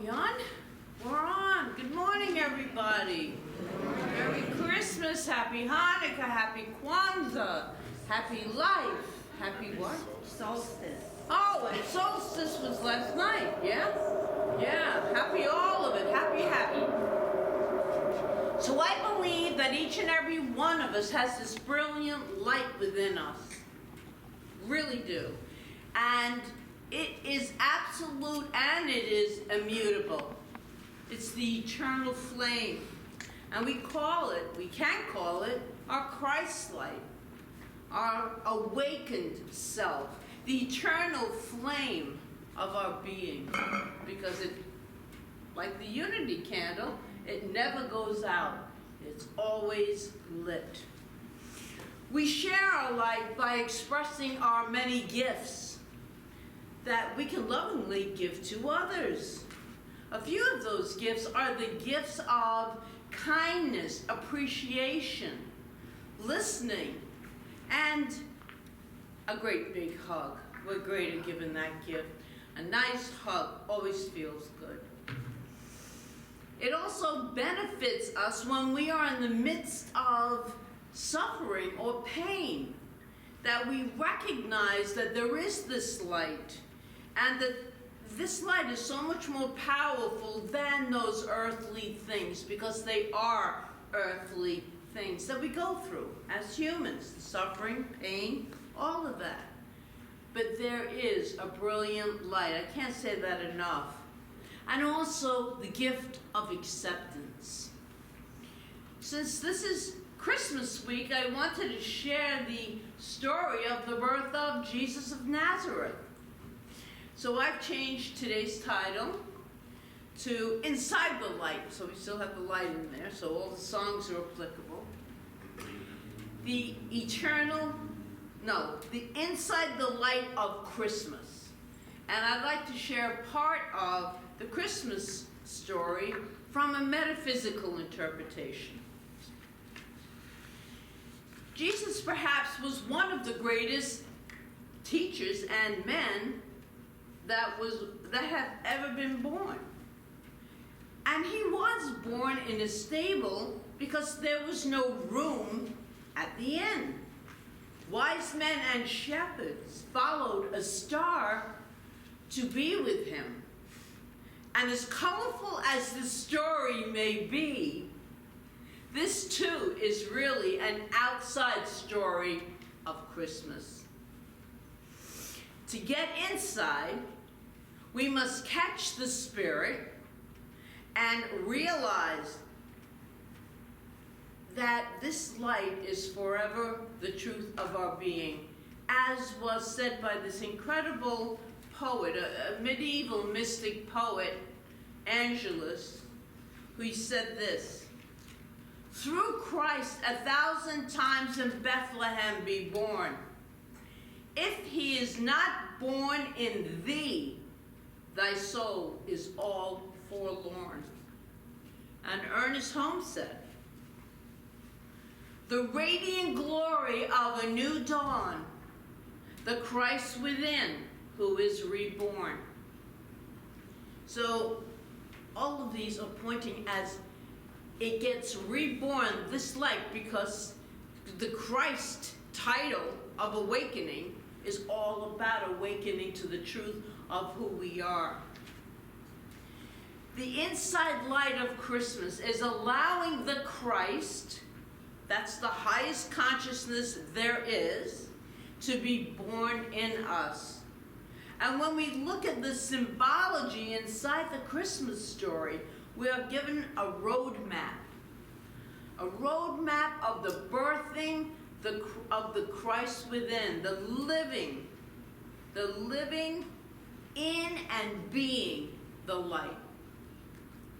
we on? We're on. Good morning, everybody. Merry Christmas, Happy Hanukkah, Happy Kwanzaa, Happy Life, Happy what? Solstice. Oh, and solstice was last night, yeah? Yeah, happy all of it, happy. So I believe that each and every one of us has this brilliant light within us. Really do. And it is absolute and it is immutable. It's the eternal flame. And we can call it our Christ light, our awakened self, the eternal flame of our being. Because it, like the unity candle, it never goes out. It's always lit. We share our light by expressing our many gifts that we can lovingly give to others. A few of those gifts are the gifts of kindness, appreciation, listening, and a great big hug. We're great at giving that gift. A nice hug always feels good. It also benefits us when we are in the midst of suffering or pain, that we recognize that there is this light, and that this light is so much more powerful than those earthly things, because they are earthly things that we go through as humans, suffering, pain, all of that. But there is a brilliant light. I can't say that enough. And also the gift of acceptance. Since this is Christmas week, I wanted to share the story of the birth of Jesus of Nazareth. So I've changed today's title to Inside the Light. So we still have the light in there, so all the songs are applicable. The Inside the Light of Christmas. And I'd like to share part of the Christmas story from a metaphysical interpretation. Jesus perhaps was one of the greatest teachers and men that have ever been born. And he was born in a stable because there was no room at the inn. Wise men and shepherds followed a star to be with him. And as colorful as the story may be, this too is really an outside story of Christmas. To get inside, we must catch the spirit and realize that this light is forever the truth of our being, as was said by this incredible poet, a medieval mystic poet, Angelus, who said this: "Through Christ 1,000 times in Bethlehem be born. If he is not born in thee, thy soul is all forlorn." And Ernest Holmes said, "The radiant glory of a new dawn, the Christ within who is reborn." So all of these are pointing as it gets reborn, this light, because the Christ title of awakening is all about awakening to the truth of who we are. The inside light of Christmas is allowing the Christ, that's the highest consciousness there is, to be born in us. And when we look at the symbology inside the Christmas story, we are given a roadmap of the birthing of the Christ within, the living in and being the light.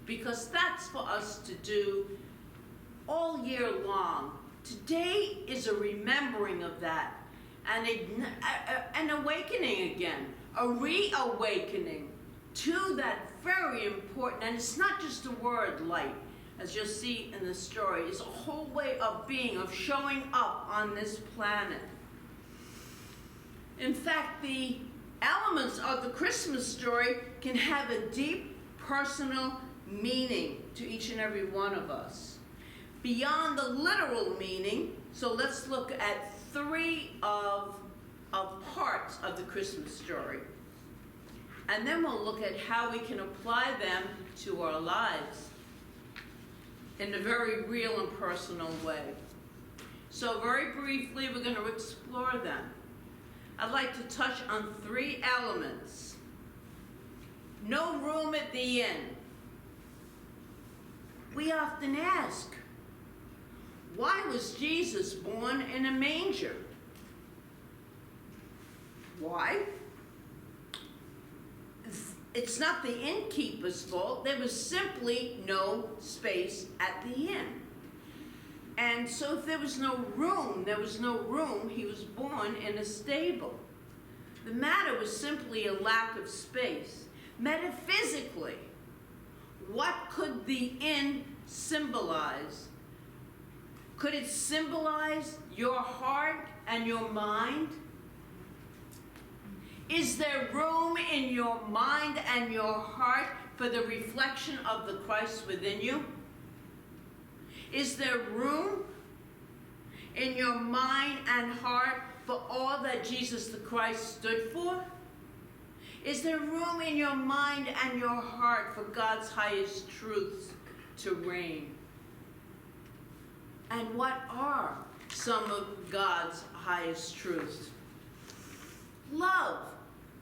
Because that's for us to do all year long. Today is a remembering of that, and an awakening again, a reawakening to that very important, and it's not just a word, light, as you'll see in the story. It's a whole way of being, of showing up on this planet. In fact, the elements of the Christmas story can have a deep personal meaning to each and every one of us. Beyond the literal meaning, so let's look at three of parts of the Christmas story. And then we'll look at how we can apply them to our lives in a very real and personal way. So very briefly, we're going to explore them. I'd like to touch on three elements. No room at the inn. We often ask, why was Jesus born in a manger? Why? It's not the innkeeper's fault. There was simply no space at the inn. And so if there was no room, he was born in a stable. The matter was simply a lack of space. Metaphysically, what could the inn symbolize? Could it symbolize your heart and your mind? Is there room in your mind and your heart for the reflection of the Christ within you? Is there room in your mind and heart for all that Jesus the Christ stood for? Is there room in your mind and your heart for God's highest truths to reign? And what are some of God's highest truths? Love.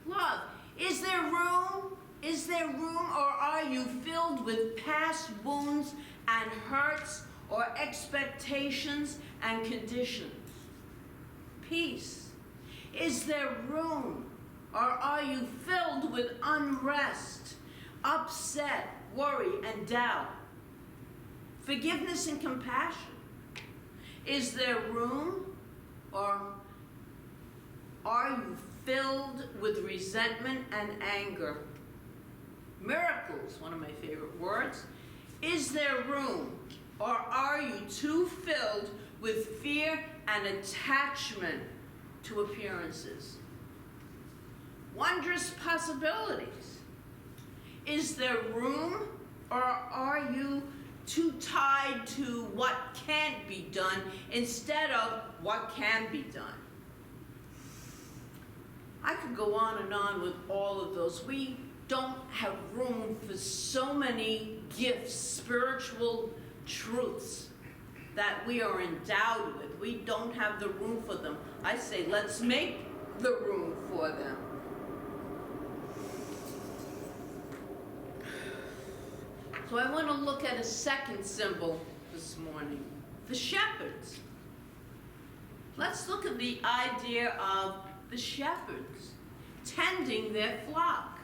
Love. Is there room? Is there room, or are you filled with past wounds and hurts or expectations and conditions? Peace. Is there room, or are you filled with unrest, upset, worry, and doubt? Forgiveness and compassion. Is there room, or are you filled with resentment and anger? Miracles, one of my favorite words. Is there room, or are you too filled with fear and attachment to appearances? Wondrous possibilities. Is there room, or are you too tied to what can't be done instead of what can be done? I could go on and on with all of those. We don't have room for so many gifts, spiritual truths that we are endowed with. We don't have the room for them. I say, let's make the room for them. So I want to look at a second symbol this morning, the shepherds. Let's look at the idea of the shepherds tending their flock.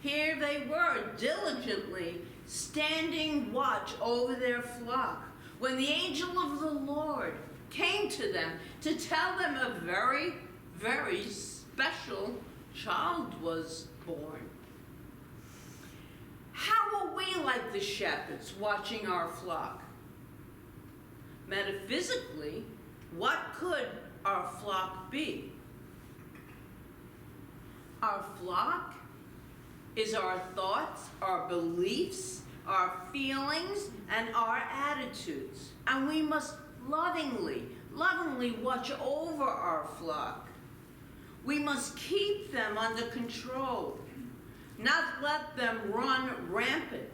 Here they were, diligently standing watch over their flock, when the angel of the Lord came to them to tell them a very, very special child was born. How are we like the shepherds watching our flock? Metaphysically, what could our flock be? Our flock is our thoughts, our beliefs, our feelings, and our attitudes. And we must lovingly watch over our flock. We must keep them under control, not let them run rampant.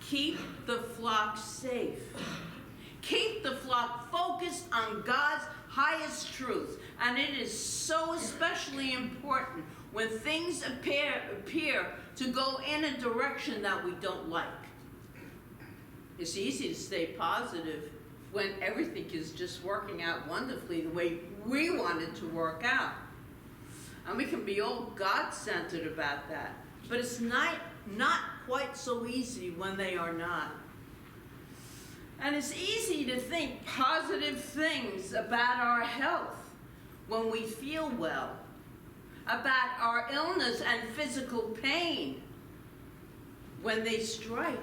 Keep the flock safe. Keep the flock focused on God's highest truth. And it is so especially important when things appear to go in a direction that we don't like. It's easy to stay positive when everything is just working out wonderfully the way we want it to work out. And we can be all God-centered about that. But it's not quite so easy when they are not. And it's easy to think positive things about our health when we feel well, about our illness and physical pain when they strike.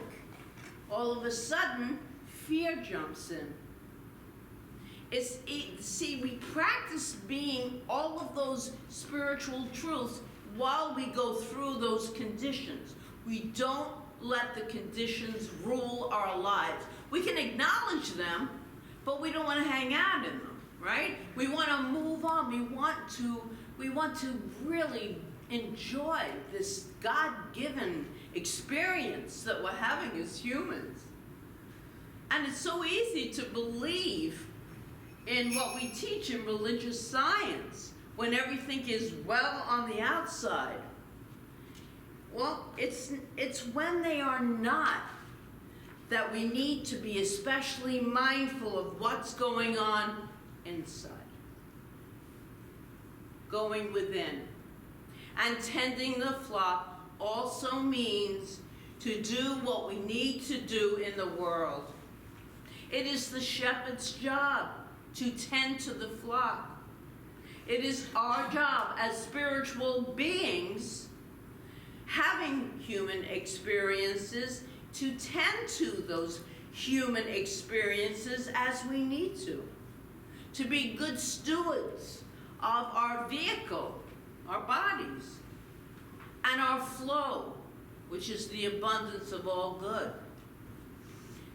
All of a sudden, fear jumps in. See, we practice being all of those spiritual truths while we go through those conditions, we don't let the conditions rule our lives. We can acknowledge them, but we don't want to hang out in them, right? We want to move on. We want to really enjoy this God-given experience that we're having as humans. And it's so easy to believe in what we teach in religious science when everything is well on the outside. Well, it's when they are not that we need to be especially mindful of what's going on inside. Going within. And tending the flock also means to do what we need to do in the world. It is the shepherd's job to tend to the flock. It is our job as spiritual beings, having human experiences, to tend to those human experiences as we need to be good stewards of our vehicle, our bodies, and our flow, which is the abundance of all good.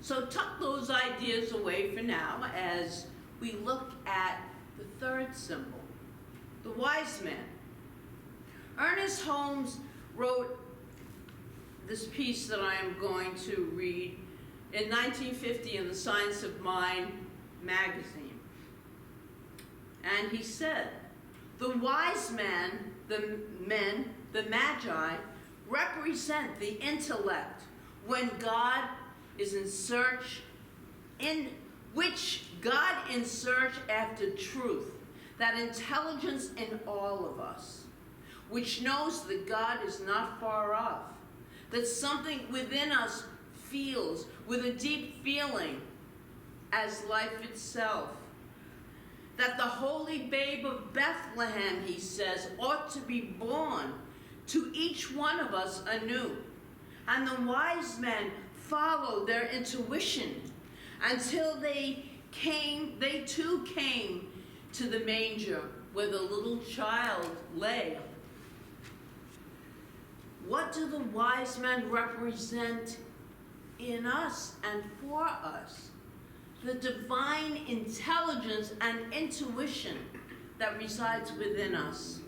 So tuck those ideas away for now as we look at the third symbol, the wise man. Ernest Holmes wrote this piece that I am going to read in 1950 in the Science of Mind magazine. And he said, the wise man, the men, the magi, represent the intellect when God is in search, in which God in search after truth, that intelligence in all of us, which knows that God is not far off, that something within us feels with a deep feeling as life itself, that the holy babe of Bethlehem, he says, ought to be born to each one of us anew. And the wise men followed their intuition until they too came to the manger where the little child lay. What do the wise men represent in us and for us? The divine intelligence and intuition that resides within us.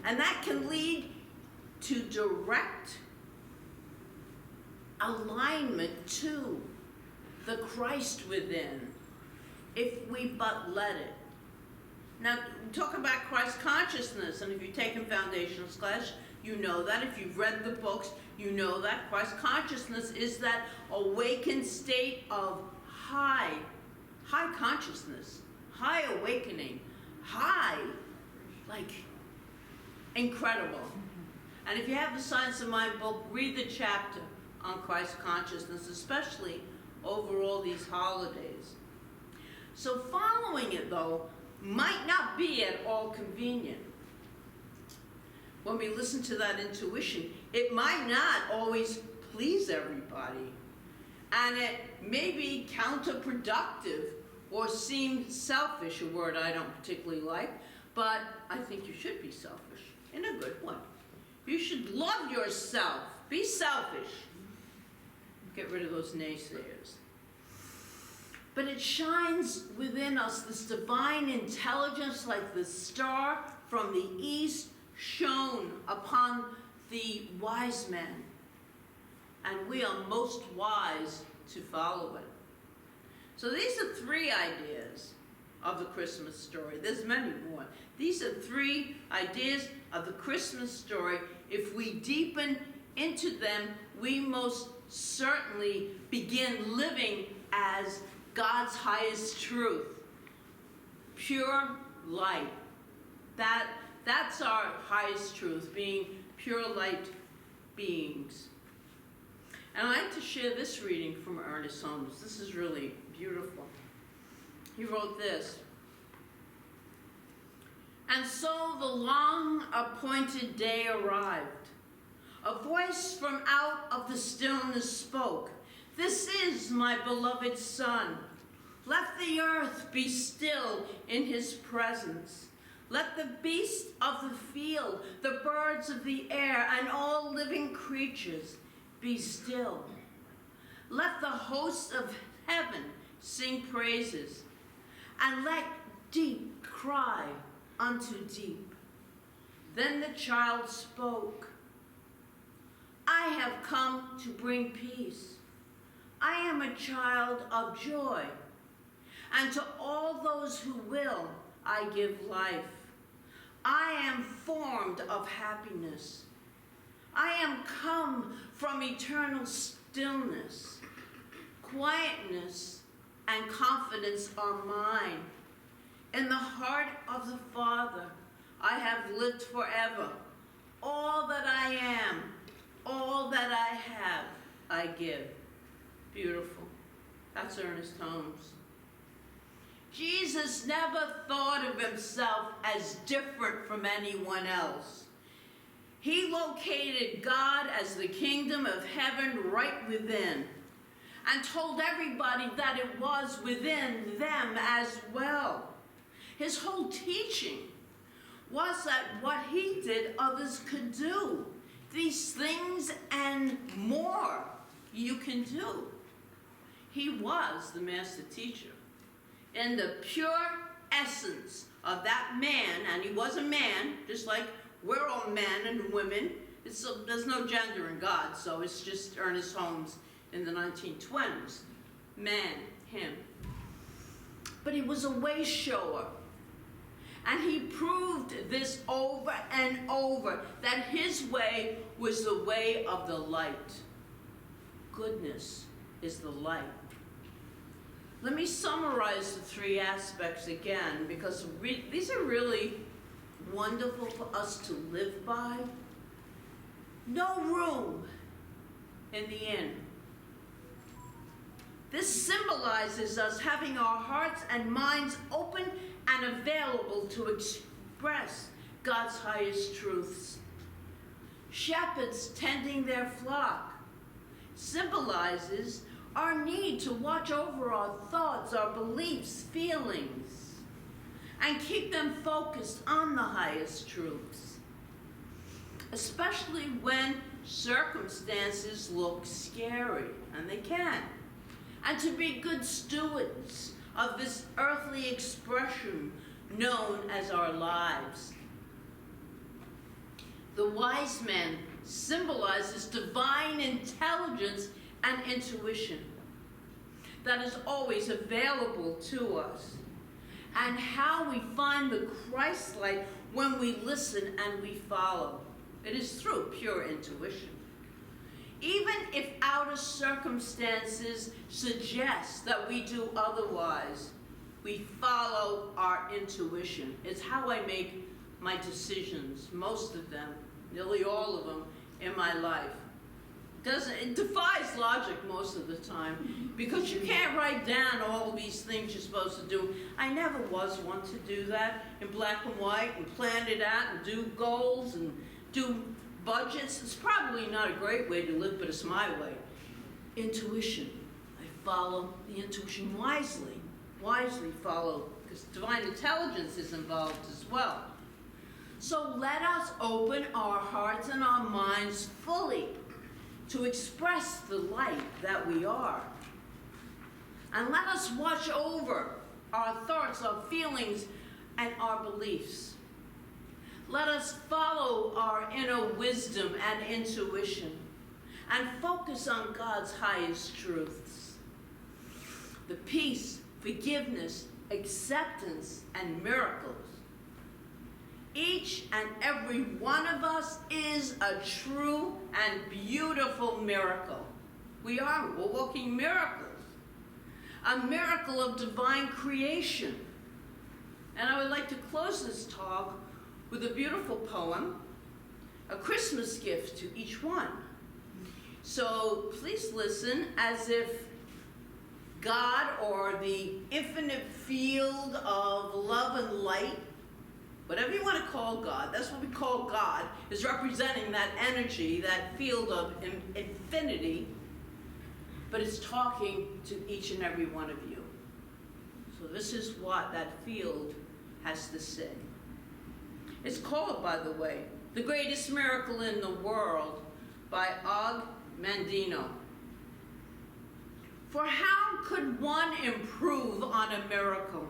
And that can lead to direct alignment to the Christ within, if we but let it. Now, talk about Christ consciousness, and if you've taken Foundations class, you know that. If you've read the books, you know that. Christ consciousness is that awakened state of high consciousness, high awakening, like incredible. And if you have the Science of Mind book, read the chapter on Christ consciousness, especially over all these holidays. So following it, though, might not be at all convenient. When we listen to that intuition, it might not always please everybody. And it may be counterproductive or seem selfish, a word I don't particularly like, but I think you should be selfish in a good way. You should love yourself. Be selfish. Get rid of those naysayers. But it shines within us, this divine intelligence, like the star from the east shone upon the wise men. And we are most wise to follow it. So these are three ideas of the Christmas story. There's many more. These are three ideas of the Christmas story. If we deepen into them, we most certainly begin living as God's highest truth. Pure light. That's our highest truth, being pure light beings. And I'd like to share this reading from Ernest Holmes. This is really beautiful. He wrote this. And so the long-appointed day arrived. A voice from out of the stillness spoke. This is my beloved Son. Let the earth be still in his presence. Let the beasts of the field, the birds of the air, and all living creatures be still. Let the hosts of heaven sing praises, and let deep cry unto deep. Then the child spoke, I have come to bring peace. I am a child of joy, and to all those who will I give life. I am formed of happiness. I am come from eternal stillness. Quietness and confidence are mine. In the heart of the Father, I have lived forever. All that I am, all that I have, I give. Beautiful. That's Ernest Holmes. Jesus never thought of himself as different from anyone else. He located God as the kingdom of heaven right within, and told everybody that it was within them as well. His whole teaching was that what he did, others could do. These things and more you can do. He was the master teacher. In the pure essence of that man, and he was a man, just like we're all men and women. There's no gender in God, so it's just Ernest Holmes in the 1920s. Man, him. But he was a way shower. And he proved this over and over, that his way was the way of the light. Goodness is the light. Let me summarize the three aspects again, because these are really wonderful for us to live by. No room in the inn. This symbolizes us having our hearts and minds open and available to express God's highest truths. Shepherds tending their flock symbolizes our need to watch over our thoughts, our beliefs, feelings, and keep them focused on the highest truths, especially when circumstances look scary, and they can. And to be good stewards of this earthly expression known as our lives. The wise man symbolizes divine intelligence and intuition that is always available to us, and how we find the Christ light when we listen and we follow. It is through pure intuition. Even if outer circumstances suggest that we do otherwise, we follow our intuition. It's how I make my decisions, most of them, nearly all of them, in my life. It defies logic most of the time, because you can't write down all these things you're supposed to do. I never was one to do that in black and white and plan it out and do goals and do budgets. It's probably not a great way to live, but it's my way. Intuition. I follow the intuition wisely. Wisely follow, because divine intelligence is involved as well. So let us open our hearts and our minds fully to express the light that we are. And let us watch over our thoughts, our feelings, and our beliefs. Let us follow our inner wisdom and intuition and focus on God's highest truths. The peace, forgiveness, acceptance, and miracles. Each and every one of us is a true and beautiful miracle. We're walking miracles. A miracle of divine creation. And I would like to close this talk with a beautiful poem, a Christmas gift to each one. So please listen as if God, or the infinite field of love and light, whatever you want to call God, that's what we call God, is representing that energy, that field of infinity, but it's talking to each and every one of you. So this is what that field has to say. It's called, by the way, The Greatest Miracle in the World by Og Mandino. For how could one improve on a miracle?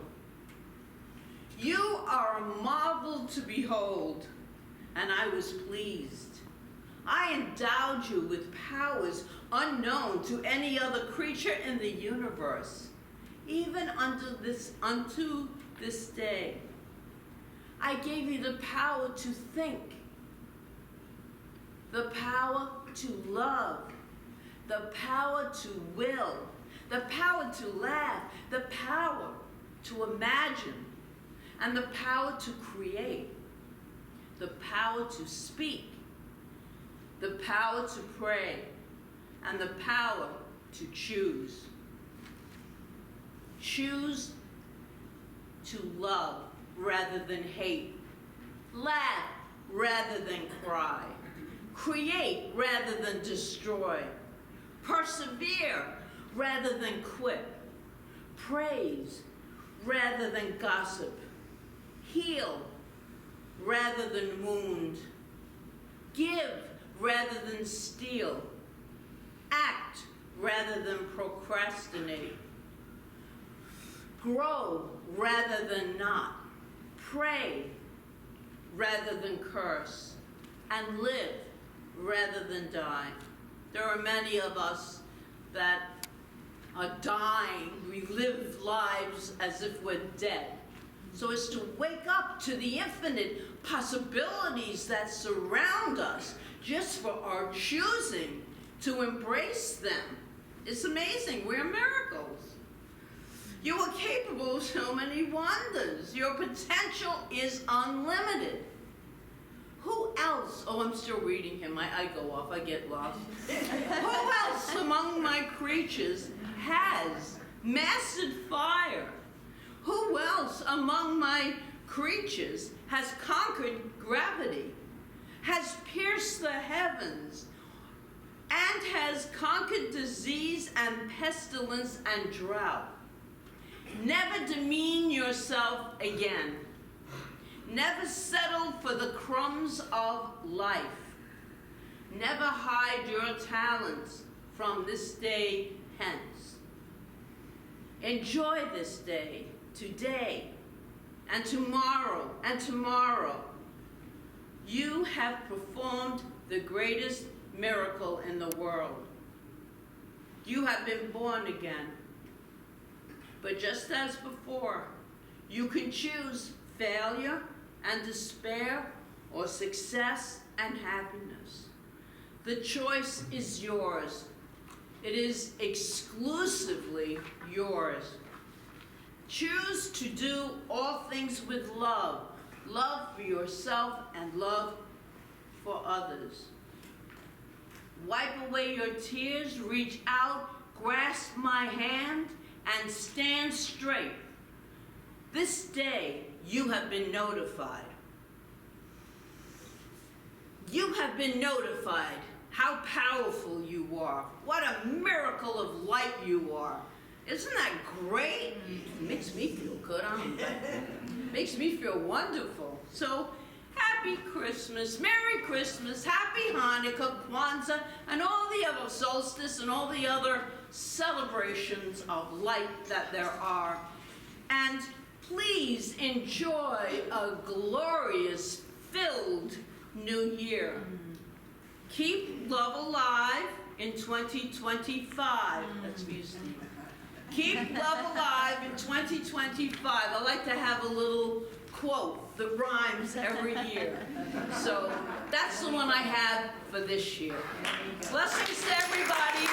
You are a marvel to behold, and I was pleased. I endowed you with powers unknown to any other creature in the universe, even unto this day. I gave you the power to think, the power to love, the power to will, the power to laugh, the power to imagine, and the power to create, the power to speak, the power to pray, and the power to choose. Choose to love rather than hate, laugh rather than cry, create rather than destroy, persevere rather than quit, praise rather than gossip, heal rather than wound, give rather than steal, act rather than procrastinate, grow rather than not, pray rather than curse, and live rather than die. There are many of us that are dying. We live lives as if we're dead. So as to wake up to the infinite possibilities that surround us just for our choosing to embrace them. It's amazing. We're miracles. You are capable of so many wonders. Your potential is unlimited. Who else? Oh, I'm still reading him. I go off. I get lost. Who else among my creatures has mastered fire? Who else among my creatures has conquered gravity, has pierced the heavens, and has conquered disease and pestilence and drought? Never demean yourself again. Never settle for the crumbs of life. Never hide your talents from this day hence. Enjoy this day, today, and tomorrow, and tomorrow. You have performed the greatest miracle in the world. You have been born again. But just as before, you can choose failure and despair or success and happiness. The choice is yours. It is exclusively yours. Choose to do all things with love. Love for yourself and love for others. Wipe away your tears, reach out, grasp my hand, and stand straight. This day, you have been notified. You have been notified how powerful you are. What a miracle of light you are. Isn't that great? It makes me feel good. Makes me feel wonderful. So, happy Christmas, Merry Christmas, Happy Hanukkah, Kwanzaa, and all the other solstice and all the other celebrations of light that there are. And please enjoy a glorious, filled new year. Keep love alive in 2025. That's for you, Steve. Keep love alive in 2025. I like to have a little quote that rhymes every year. So that's the one I have for this year. Blessings to everybody.